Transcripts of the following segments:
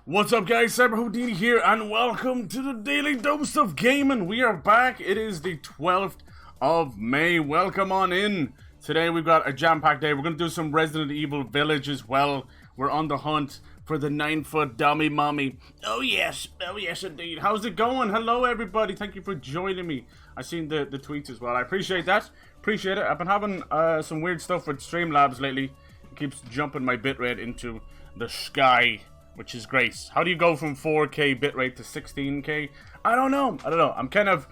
What's up, guys? CyberHoudini here, and welcome to the Daily Dose of Gaming. We are back. It is the 12th of May. Welcome on in. Today we've got a jam-packed day. We're going to do some Resident Evil Village as well. We're on the hunt for the 9-foot dummy mommy. Oh yes indeed. How's it going? Hello everybody. Thank you for joining me. I've seen the tweets as well. I appreciate that. Appreciate it. I've been having some weird stuff with Streamlabs lately. It keeps jumping my bitrate into the sky, which is great. How do you go from 4K bitrate to 16K? I don't know. I'm kind of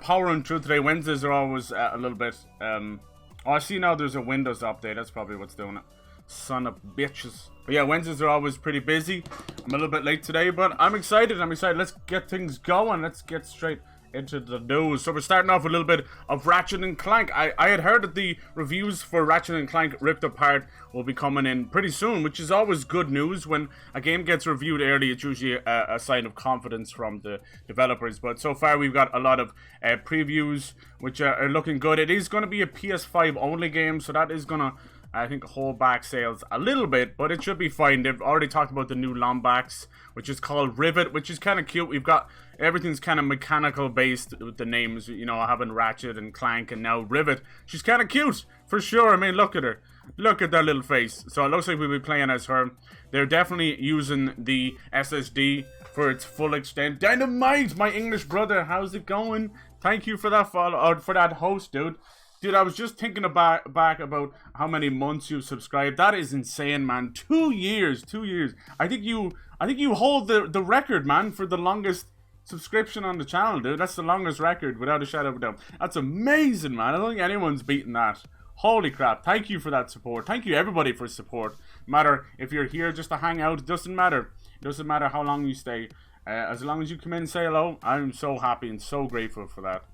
powering through today. Wednesdays are always a little bit. Oh, I see now there's a Windows update. That's probably what's doing it. Son of bitches. But yeah, Wednesdays are always pretty busy. I'm a little bit late today, but I'm excited. Let's get things going. Let's get straight into the news. So we're starting off with a little bit of Ratchet and Clank. I had heard that the reviews for Ratchet and Clank Ripped Apart will be coming in pretty soon, which is always good news. When a game gets reviewed early, it's usually a sign of confidence from the developers. But so far we've got a lot of previews which are looking good. It is going to be a PS5 only game, so that is going to, I think, hold back sales a little bit, but it should be fine. They've already talked about the new Lombax, which is called Rivet, which is kind of cute. We've got everything's kind of mechanical based with the names, you know, having Ratchet and Clank and now Rivet. She's kind of cute, for sure. I mean, look at her. Look at that little face. So it looks like we'll be playing as her. They're definitely using the SSD for its full extent. Dynamite, my English brother, how's it going? Thank you for that follow, or for that host, dude. Dude, I was just thinking back about how many months you've subscribed. That is insane, man. 2 years. 2 years. I think you hold the record, man, for the longest subscription on the channel, dude. That's the longest record, without a shadow of a doubt. That's amazing, man. I don't think anyone's beaten that. Holy crap. Thank you for that support. Thank you, everybody, for support. No matter if you're here just to hang out, it doesn't matter. It doesn't matter how long you stay. As long as you come in and say hello, I'm so happy and so grateful for that.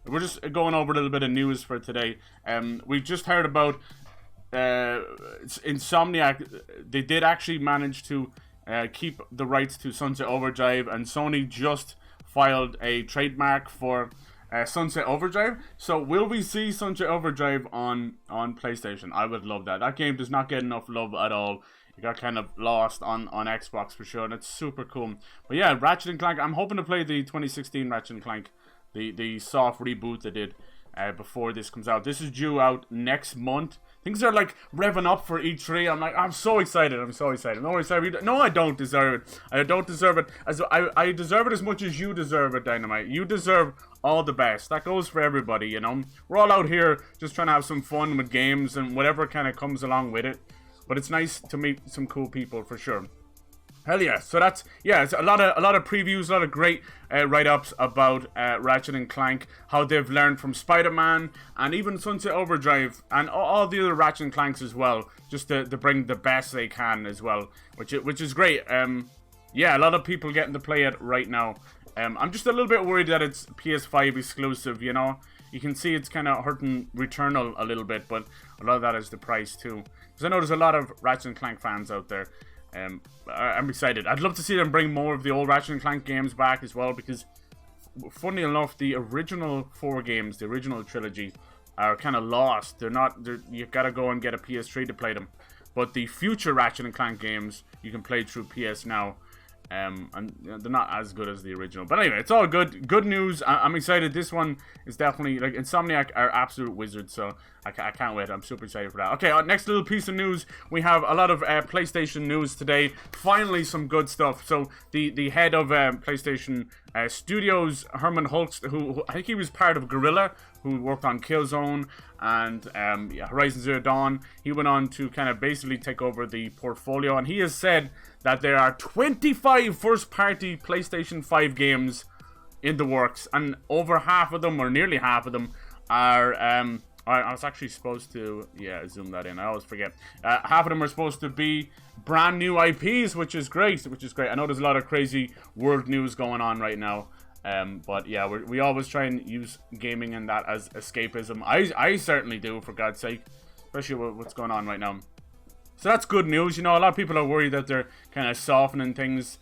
We're just going over a little bit of news for today. We've just heard about Insomniac. They did actually manage to keep the rights to Sunset Overdrive, and Sony just filed a trademark for Sunset Overdrive. So will we see Sunset Overdrive on PlayStation? I would love that. That game does not get enough love at all. It got kind of lost on Xbox for sure, and it's super cool. But yeah, Ratchet and Clank. I'm hoping to play the 2016 Ratchet and Clank. The soft reboot they did before this comes out. This is due out next month. Things are like revving up for E3. I'm so excited. I'm so excited. No, I don't deserve it. I don't deserve it. I deserve it as much as you deserve it, Dynamite. You deserve all the best. That goes for everybody, you know. We're all out here just trying to have some fun with games and whatever kind of comes along with it. But it's nice to meet some cool people for sure. Hell yeah. So that's, yeah, it's a lot of previews, a lot of great write-ups about Ratchet and Clank, how they've learned from Spider-Man and even Sunset Overdrive and all the other Ratchet and Clanks as well, just to bring the best they can as well, which is great. Yeah, a lot of people getting to play it right now. I'm just a little bit worried that it's PS5 exclusive, you know. You can see it's kind of hurting Returnal a little bit, but a lot of that is the price too. Because I know there's a lot of Ratchet and Clank fans out there. I'm excited. I'd love to see them bring more of the old Ratchet and Clank games back as well, because funny enough, the original 4 games, the original trilogy, are kind of lost. You've got to go and get a PS3 to play them. But the future Ratchet and Clank games you can play through PS Now. And they're not as good as the original, but anyway, it's all good news. I'm excited. This one is definitely, like, Insomniac are absolute wizards, so I can't wait. I'm super excited for that. Okay, next little piece of news, we have a lot of PlayStation news today. Finally, some good stuff. So the head of PlayStation Studios, Herman Hulst, who I think he was part of Guerrilla, who worked on Killzone and Horizon Zero Dawn. He went on to kind of basically take over the portfolio, and he has said that there are 25 first-party PlayStation 5 games in the works, and over half of them, or nearly half of them, are I was actually supposed to zoom that in. I always forget. Half of them are supposed to be brand new IPs, which is great. I know there's a lot of crazy world news going on right now. But yeah, we always try and use gaming and that as escapism. I certainly do, for God's sake, especially with what's going on right now. So that's good news. You know, a lot of people are worried that they're kind of softening things.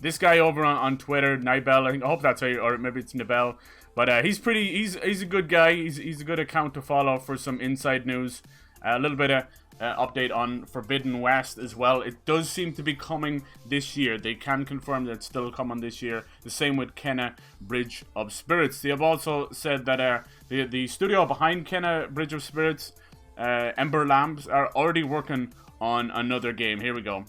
This guy over on Twitter, Nibel, I hope that's how or maybe it's Nibel, but he's a good guy. He's a good account to follow for some inside news. A little bit of update on Forbidden West as well. It does seem to be coming this year. They can confirm that it's still coming this year. The same with Kena Bridge of Spirits. They have also said that the studio behind Kena Bridge of Spirits, Ember Labs, are already working on another game. Here we go.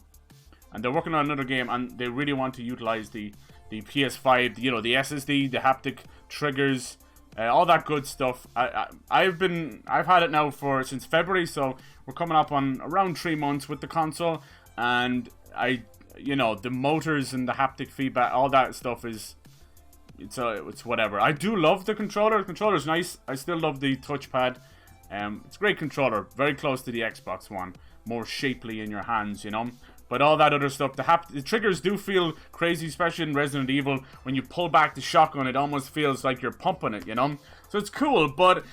And they're working on another game, and they really want to utilize the PS5, you know, the SSD, the haptic triggers, all that good stuff. I've had it now since February, so we're coming up on around 3 months with the console, and you know, the motors and the haptic feedback, all that stuff is, it's whatever. I do love the controller. The controller's nice. I still love the touchpad. It's a great controller, very close to the Xbox One, more shapely in your hands, you know. But all that other stuff, the triggers do feel crazy, especially in Resident Evil. When you pull back the shotgun, it almost feels like you're pumping it, you know? So it's cool, but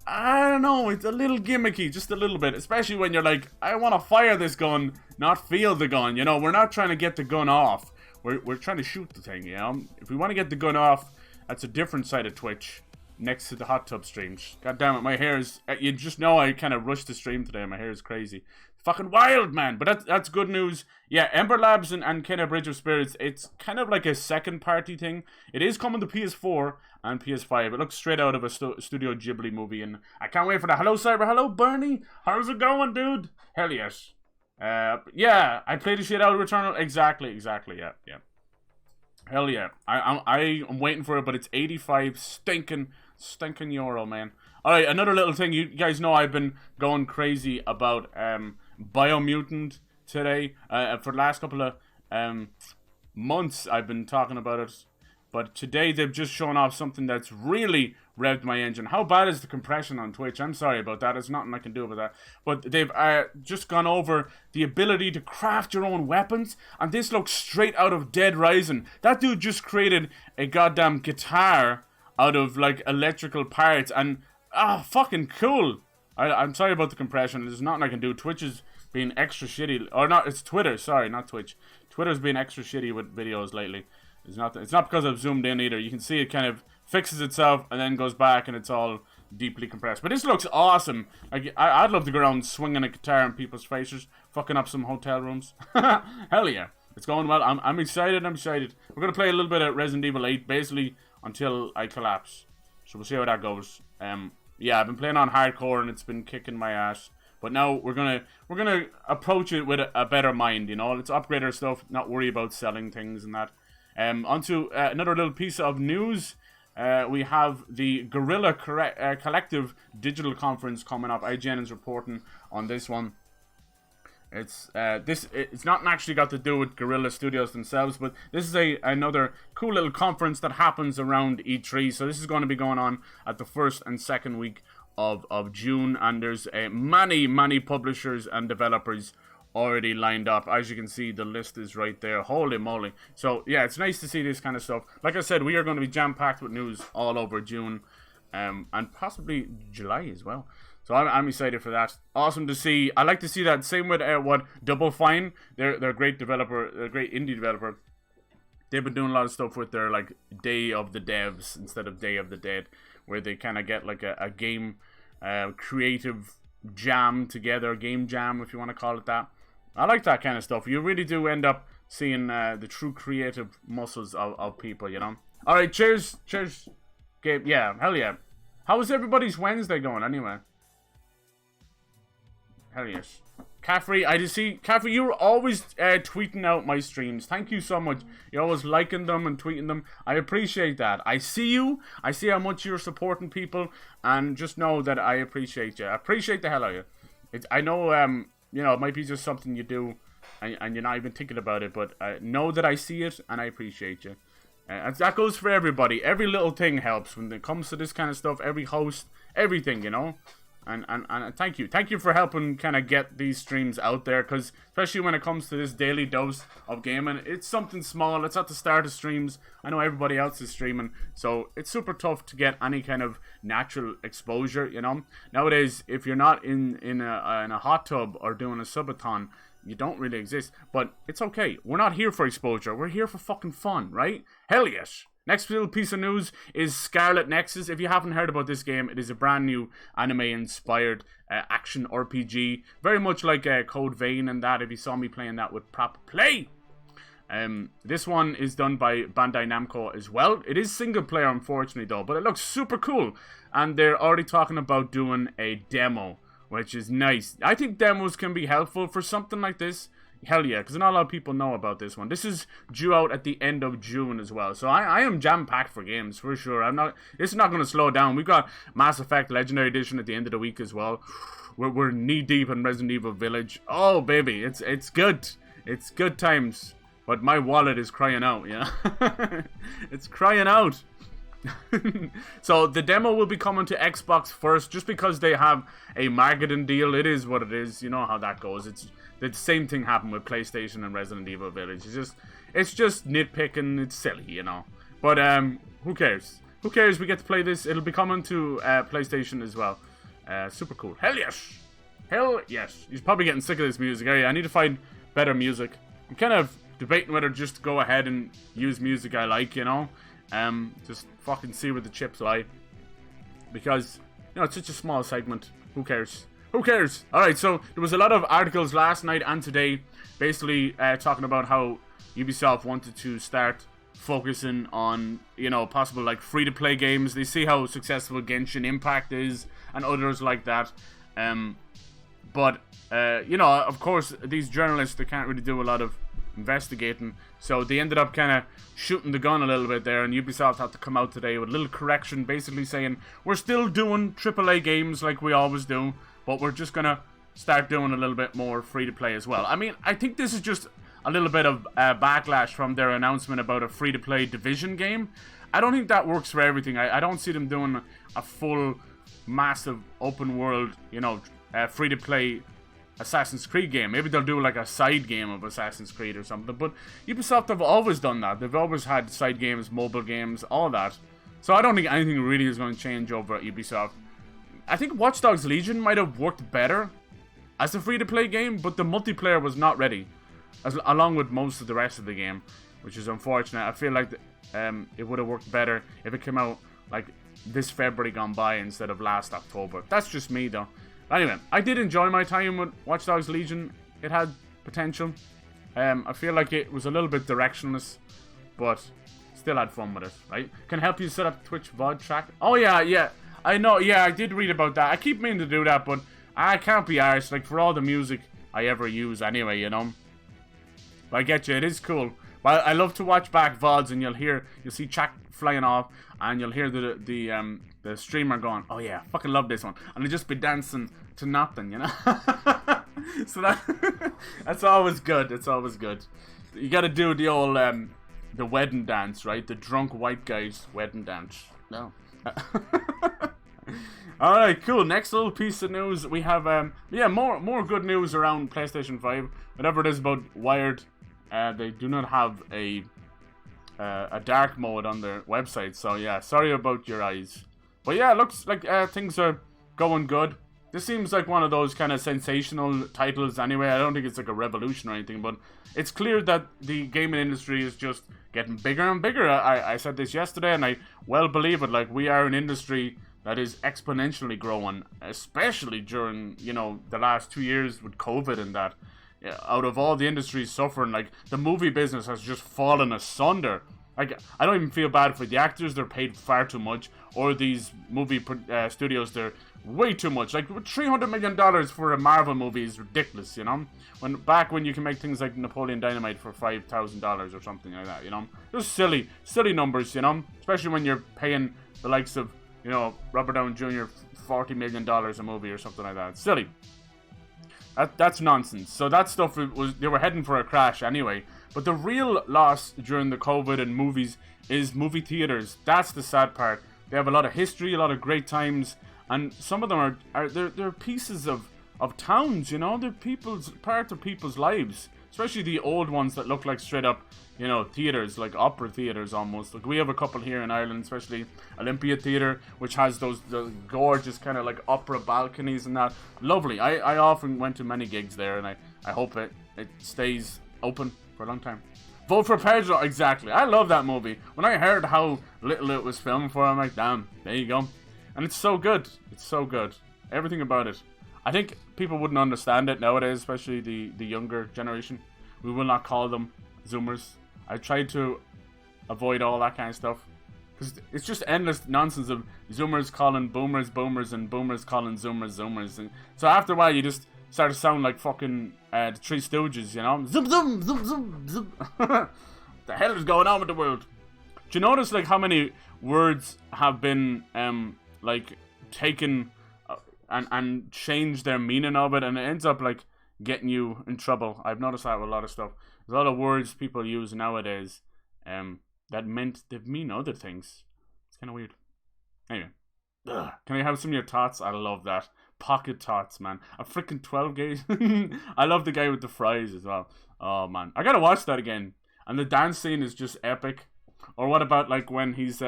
I don't know, it's a little gimmicky, just a little bit. Especially when you're like, I want to fire this gun, not feel the gun, you know? We're not trying to get the gun off. We're trying to shoot the thing, you know? If we want to get the gun off, that's a different side of Twitch, next to the hot tub streams. God damn it, my hair is... You just know I kind of rushed the stream today, my hair is crazy. Fucking wild, man. But that's good news. Yeah, Ember Labs and Kena Bridge of Spirits, it's kind of like a second party thing. It is coming to PS4 and PS5. It looks straight out of a Studio Ghibli movie, and I can't wait for that. Hello, Cyber. Hello, Bernie. How's it going, dude? Hell yes. Yeah, I played the shit out of Returnal. Exactly, yeah. Hell yeah. I'm waiting for it, but it's 85 stinking euro, man. Alright, another little thing. You guys know I've been going crazy about Biomutant today. For the last couple of months, I've been talking about it. But today, they've just shown off something that's really revved my engine. How bad is the compression on Twitch? I'm sorry about that. There's nothing I can do about that. But they've just gone over the ability to craft your own weapons. And this looks straight out of Dead Rising. That dude just created a goddamn guitar out of, like, electrical parts. And, fucking cool. I'm sorry about the compression. There's nothing I can do. Twitch is being extra shitty. Or not, it's Twitter. Sorry, not Twitch. Twitter's been extra shitty with videos lately. It's not because I've zoomed in either. You can see it kind of fixes itself and then goes back and it's all deeply compressed. But this looks awesome. Like, I'd love to go around swinging a guitar in people's faces, fucking up some hotel rooms. Hell yeah. It's going well. I'm excited. We're going to play a little bit of Resident Evil 8, basically until I collapse. So we'll see how that goes. Yeah, I've been playing on hardcore and it's been kicking my ass. But now we're gonna approach it with a better mind, you know. Let's upgrade our stuff, not worry about selling things and that. Onto another little piece of news. We have the Guerrilla Collective digital conference coming up. IGN is reporting on this one. It's not actually got to do with Guerrilla Studios themselves, but this is another cool little conference that happens around E3. So this is going to be going on at the first and second week of June, and there's many publishers and developers already lined up. As you can see, the list is right there. Holy moly. So yeah, it's nice to see this kind of stuff. Like I said, we are going to be jam-packed with news all over June, and possibly July as well. So I'm excited for that. Awesome to see. I like to see that. Same with Double Fine. They're a great developer. They're a great indie developer. They've been doing a lot of stuff with their like Day of the Devs instead of Day of the Dead, where they kind of get like a game creative jam together, game jam if you want to call it that. I like that kind of stuff. You really do end up seeing the true creative muscles of people, you know. All right, cheers, Gabe. Yeah, hell yeah. How is everybody's Wednesday going anyway? Hell yes. Caffrey, I just see, Caffrey, you're always tweeting out my streams. Thank you so much. You're always liking them and tweeting them. I appreciate that. I see you. I see how much you're supporting people. And just know that I appreciate you. I appreciate the hell out of you. I know, you know, it might be just something you do and you're not even thinking about it. But know that I see it and I appreciate you. That goes for everybody. Every little thing helps when it comes to this kind of stuff. Every host, everything, you know. And thank you. Thank you for helping kind of get these streams out there, because especially when it comes to this daily dose of gaming, it's something small. It's at the start of streams. I know everybody else is streaming, so it's super tough to get any kind of natural exposure, you know. Nowadays, if you're not in a hot tub or doing a subathon, you don't really exist. But it's okay. We're not here for exposure. We're here for fucking fun, right? Hell yes. Next little piece of news is Scarlet Nexus. If you haven't heard about this game, it is a brand new anime-inspired action RPG. Very much like Code Vein and that, if you saw me playing that with proper play. This one is done by Bandai Namco as well. It is single player, unfortunately, though, but it looks super cool. And they're already talking about doing a demo, which is nice. I think demos can be helpful for something like this. Hell yeah, because not a lot of people know about this one. This is due out at the end of June as well. So I am jam-packed for games, for sure. This is not going to slow down. We've got Mass Effect Legendary Edition at the end of the week as well. We're knee-deep in Resident Evil Village. Oh, baby, it's good. It's good times. But my wallet is crying out, yeah? It's crying out. So the demo will be coming to Xbox first, just because they have a marketing deal. It is what it is. You know how that goes. It's the same thing happened with PlayStation and Resident Evil Village. It's just nitpicking. It's silly, you know. But who cares? Who cares? We get to play this. It'll be coming to PlayStation as well. Super cool. Hell yes. Hell yes. You're probably getting sick of this music, are you? I need to find better music. I'm kind of debating whether just to go ahead and use music I like, you know. Just fucking see where the chips lie. Because, you know, it's such a small segment. Who cares? Who cares? Alright, so there was a lot of articles last night and today basically talking about how Ubisoft wanted to start focusing on, you know, possible like free-to-play games. They see how successful Genshin Impact is and others like that. But, you know, of course, these journalists, they can't really do a lot of investigating, so they ended up kind of shooting the gun a little bit there, and Ubisoft had to come out today with a little correction, basically saying we're still doing AAA games like we always do, but we're just gonna start doing a little bit more free-to-play as well. I mean, I think this is just a little bit of backlash from their announcement about a free-to-play Division game. I don't think that works for everything. I don't see them doing a full, massive, open-world, you know, free-to-play Assassin's Creed game. Maybe they'll do like a side game of Assassin's Creed or something. But Ubisoft have always done that. They've always had side games, mobile games, all that. So I don't think anything really is going to change over at Ubisoft. I think Watch Dogs Legion might have worked better as a free-to-play game, but the multiplayer was not ready, along with most of the rest of the game, which is unfortunate. I feel like it would have worked better if it came out like this February gone by instead of last October. That's just me, though. Anyway, I did enjoy my time with Watch Dogs Legion. It had potential. I feel like it was a little bit directionless, but still had fun with it, right? Can help you set up Twitch VOD track. Oh, yeah. I know, yeah, I did read about that. I keep meaning to do that, but I can't be arsed, like, for all the music I ever use anyway, you know? But I get you, it is cool. But I love to watch back VODs, and you'll see chat flying off, and you'll hear the streamer going, oh yeah, fucking love this one, and they'll just be dancing to nothing, you know. So that's always good. It's always good. You gotta do the old the wedding dance, right? The drunk white guy's wedding dance. No. Alright, cool. Next little piece of news, we have more good news around PlayStation 5. Whatever it is about Wired, they do not have a dark mode on their website, so yeah, sorry about your eyes. But yeah, it looks like things are going good. This seems like one of those kind of sensational titles anyway. I don't think it's like a revolution or anything, but it's clear that the gaming industry is just getting bigger and bigger. I said this yesterday, and I well believe it. Like, we are an industry that is exponentially growing, especially during, you know, the last 2 years with COVID and that. Out of all the industries suffering, like, the movie business has just fallen asunder. Like, I don't even feel bad for the actors, they're paid far too much, or these movie studios, they're way too much. Like, $300 million for a Marvel movie is ridiculous, you know? Back when you can make things like Napoleon Dynamite for $5,000 or something like that, you know? Just silly numbers, you know? Especially when you're paying the likes of, you know, Robert Downey Jr. $40 million a movie or something like that. It's silly. That's nonsense. So that stuff they were heading for a crash anyway. But the real loss during the COVID and movies is movie theaters. That's the sad part. They have a lot of history, a lot of great times, and some of them they're pieces of towns, you know. They're part of people's lives. Especially the old ones that look like straight up, you know, theaters, like opera theaters almost. Like, we have a couple here in Ireland, especially Olympia Theatre, which has the gorgeous kind of like opera balconies and that. Lovely. I often went to many gigs there, and I hope it stays open for a long time. Vote for Pedro, exactly. I love that movie. When I heard how little it was filmed for, I'm like, damn, there you go. And it's so good. It's so good. Everything about it. I think people wouldn't understand it nowadays, especially the younger generation. We will not call them Zoomers. I tried to avoid all that kind of stuff. Because it's just endless nonsense of Zoomers calling Boomers Boomers and Boomers calling Zoomers Zoomers. And so after a while, you just start to sound like fucking the Three Stooges, you know? Zoom, zoom, zoom, zoom, zoom. The hell is going on with the world? Do you notice, like, how many words have been, like, taken and changed their meaning of it, and it ends up, like, getting you in trouble? I've noticed that with a lot of stuff. There's a lot of words people use nowadays, that mean other things. It's kind of weird. Anyway. Ugh. Can I have some of your tots? I love that. Pocket tots, man. A freaking 12 gauge. I love the guy with the fries as well. Oh, man. I gotta watch that again. And the dance scene is just epic. Or what about, like, when he's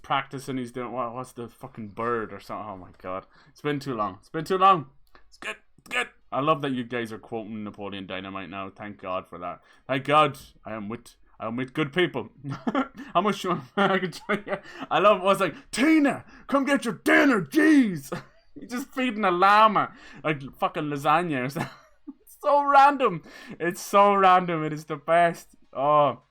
practicing, he's doing, what's the fucking bird or something? Oh, my God. It's been too long. It's been too long. It's good. It's good. I love that you guys are quoting Napoleon Dynamite now. Thank God for that. Thank God I'm with good people. How much I can tell you? I love it was like, Tina, come get your dinner, jeez. You're just feeding a llama like fucking lasagna or something. It's so random. It's so random. It is the best. Oh,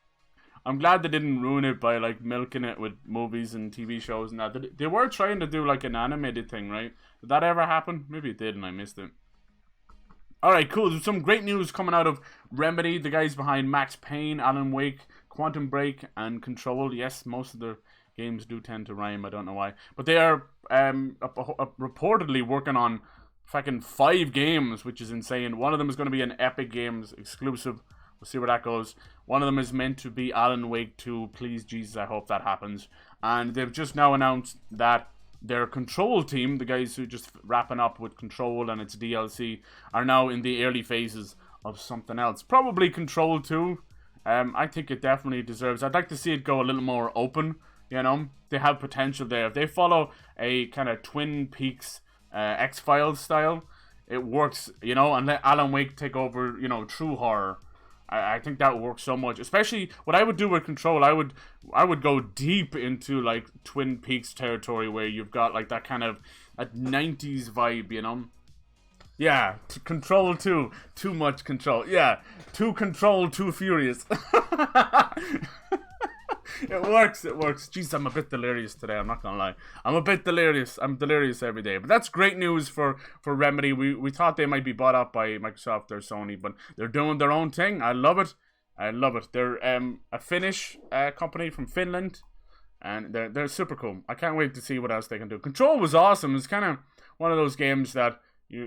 I'm glad they didn't ruin it by like milking it with movies and TV shows and that. They were trying to do like an animated thing, right? Did that ever happen? Maybe it did and I missed it. Alright, cool. There's some great news coming out of Remedy, the guys behind Max Payne, Alan Wake, Quantum Break, and Control. Yes, most of the games do tend to rhyme. I don't know why. But they are reportedly working on fucking 5 games, which is insane. One of them is going to be an Epic Games exclusive. We'll see where that goes. One of them is meant to be Alan Wake 2. Please, Jesus, I hope that happens. And they've just now announced that their Control team, the guys who just wrapping up with Control and its DLC, are now in the early phases of something else. Probably Control 2. I think it definitely deserves. I'd like to see it go a little more open. You know, they have potential there. If they follow a kind of Twin Peaks X-Files style, it works. You know, and let Alan Wake take over. You know, true horror. I think that would work so much. Especially what I would do with Control, I would go deep into like Twin Peaks territory where you've got like that kind of a 90s vibe, you know? Yeah, Control 2. Too much control. Yeah, too control, too furious. It works, it works. Jeez, I'm a bit delirious today, I'm not gonna lie. I'm a bit delirious. I'm delirious every day. But that's great news for Remedy. We thought they might be bought up by Microsoft or Sony, but they're doing their own thing. I love it. I love it. They're a Finnish company from Finland, and they're super cool. I can't wait to see what else they can do. Control was awesome. It's kind of one of those games that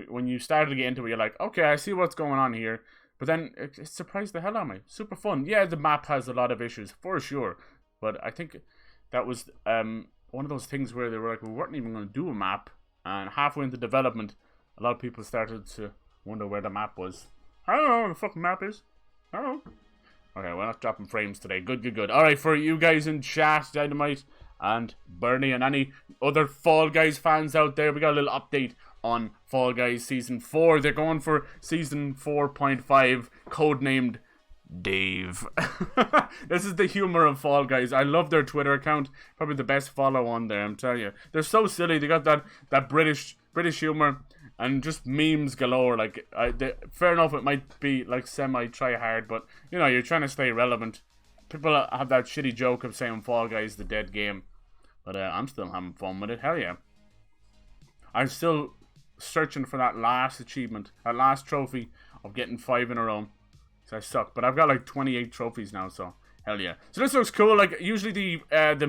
when you started to get into it, you're like, okay, I see what's going on here. But then it surprised the hell out of me. Super fun. Yeah, the map has a lot of issues, for sure. But I think that was one of those things where they were like, we weren't even going to do a map. And halfway into development, a lot of people started to wonder where the map was. I don't know where the fucking map is. I don't know. Okay, we're not dropping frames today. Good, good, good. Alright, for you guys in chat, Dynamite and Bernie and any other Fall Guys fans out there, we got a little update on Fall Guys Season 4. They're going for Season 4.5, codenamed Dave. This is the humor of Fall Guys. I love their Twitter account. Probably the best follow on there, I'm telling you. They're so silly. They got that British humor and just memes galore. Like, fair enough, it might be like semi try hard, but you know, you're trying to stay relevant. People have that shitty joke of saying Fall Guys is the dead game, but I'm still having fun with it. Hell yeah. I'm still searching for that last achievement, that last trophy of getting 5 in a row. So I suck, but I've got like 28 trophies now, so hell yeah. So this looks cool. Like usually the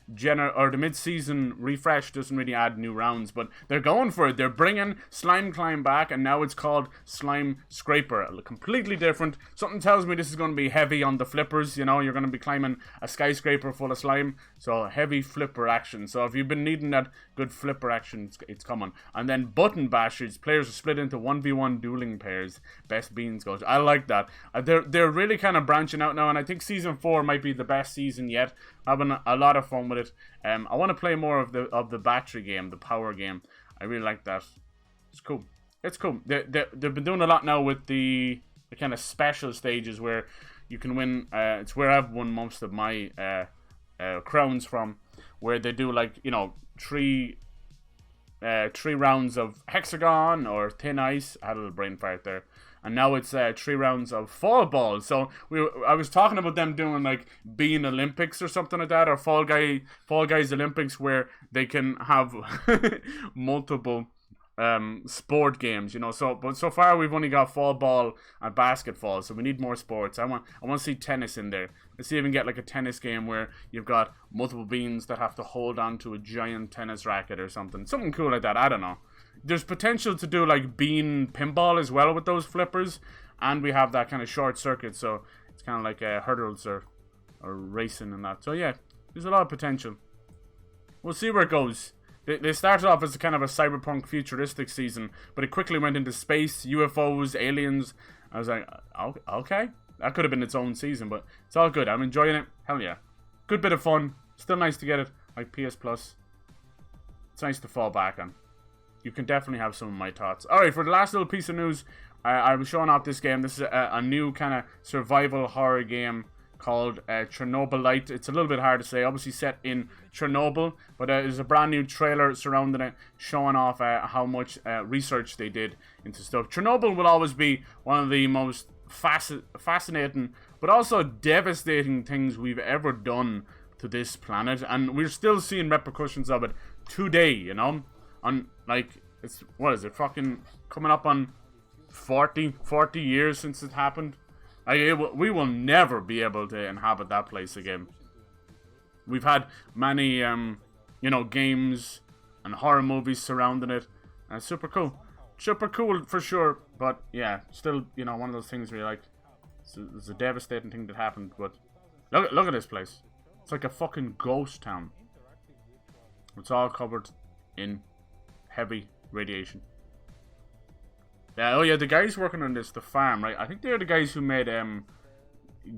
mid-season refresh doesn't really add new rounds, but they're going for it. They're bringing Slime Climb back, and now it's called Slime Scraper. Completely different. Something tells me this is going to be heavy on the flippers. You know, you're going to be climbing a skyscraper full of slime, so heavy flipper action. So if you've been needing that good flipper action, it's coming. And then Button Bashers. Players are split into 1v1 dueling pairs. Best beans goes. I like that. They're really kind of branching out now, and I think Season 4 might be the best season yet. Having a lot of fun with it. I want to play more of the battery game, the power game. I really like that. It's cool. It's cool. They've been doing a lot now with the kind of special stages where you can win. It's where I've won most of my crowns from, where they do like, you know, three rounds of hexagon or thin ice. I had a little brain fart there. And now it's 3 rounds of fall ball. So I was talking about them doing like Bean Olympics or something like that, or Fall Guys Olympics, where they can have multiple sport games, you know. But so far we've only got fall ball and basketball, so we need more sports. I want to see tennis in there. Let's see if we can get like a tennis game where you've got multiple beans that have to hold on to a giant tennis racket or something cool like that. I don't know. There's potential to do like bean pinball as well with those flippers, and we have that kind of short circuit, so it's kind of like hurdles or racing and that. So yeah, there's a lot of potential. We'll see where it goes. They started off as a kind of a cyberpunk futuristic season, but it quickly went into space, UFOs, aliens. I was like, okay, that could have been its own season, but it's all good. I'm enjoying it. Hell yeah, good bit of fun. Still nice to get it like PS Plus. It's nice to fall back on. You can definitely have some of my thoughts. Alright, for the last little piece of news, I was showing off this game. This is a new kind of survival horror game called Chernobyl Light. It's a little bit hard to say, obviously set in Chernobyl, but there's a brand new trailer surrounding it, showing off how much research they did into stuff. Chernobyl will always be one of the most fascinating, but also devastating things we've ever done to this planet, and we're still seeing repercussions of it today, you know? On, like, it's, what is it, fucking coming up on 40 years since it happened. We will never be able to inhabit that place again. We've had many, you know, games and horror movies surrounding it, and it's super cool. Super cool for sure, but yeah, still, you know, one of those things where you're like, it's a devastating thing that happened, but look at this place. It's like a fucking ghost town. It's all covered in heavy radiation. Yeah, oh yeah, the guys working on this, the farm, right? I think they're the guys who made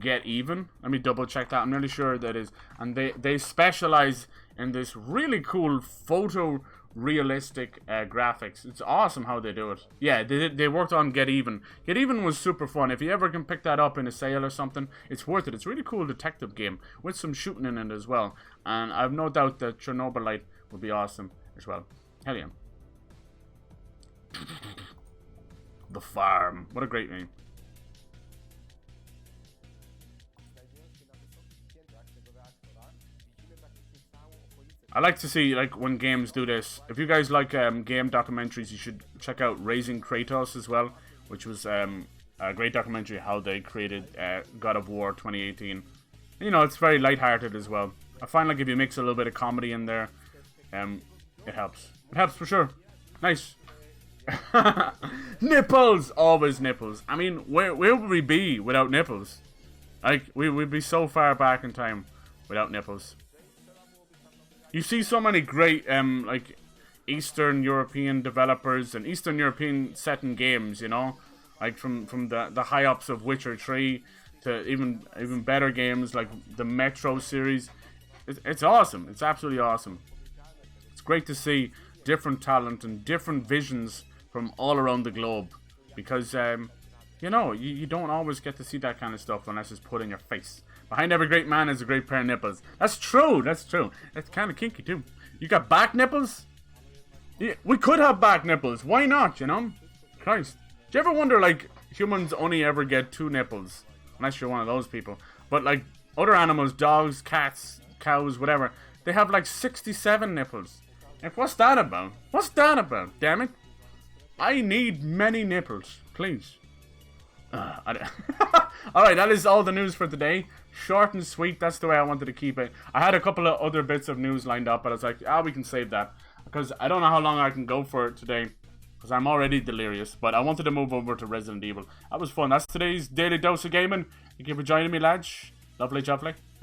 Get Even. Let me double check that. I'm nearly sure that is. And they specialize in this really cool photorealistic graphics. It's awesome how they do it. Yeah, they worked on Get Even. Get Even was super fun. If you ever can pick that up in a sale or something, it's worth it. It's a really cool detective game with some shooting in it as well. And I've no doubt that Chernobyl Light will be awesome as well. Hell yeah. The Farm. What a great name. I like to see, like, when games do this. If you guys like game documentaries, you should check out Raising Kratos as well, which was a great documentary how they created God of War 2018. You know, it's very lighthearted as well. I find like if you mix a little bit of comedy in there, it helps. It helps for sure. Nice. Nipples! Always nipples. I mean, where would we be without nipples? Like, we'd be so far back in time without nipples. You see so many great, like, Eastern European developers and Eastern European setting games, you know? Like, from the high-ups of Witcher 3 to even better games like the Metro series. It's awesome. It's absolutely awesome. It's great to see different talent and different visions from all around the globe, because you know, you don't always get to see that kind of stuff unless it's put in your face. Behind every great man is a great pair of nipples. That's true. That's true. That's kind of kinky too. You got back nipples? Yeah, we could have back nipples. Why not? You know, Christ. Do you ever wonder, like, humans only ever get 2 nipples, unless you're one of those people? But like other animals, dogs, cats, cows, whatever, they have like 67 nipples. Like, what's that about? What's that about? Damn it! I need many nipples, please. Alright, that is all the news for today. Short and sweet, that's the way I wanted to keep it. I had a couple of other bits of news lined up, but I was like, we can save that. Because I don't know how long I can go for it today, because I'm already delirious. But I wanted to move over to Resident Evil. That was fun. That's today's Daily Dose of Gaming. Thank you for joining me, lads. Lovely, lovely.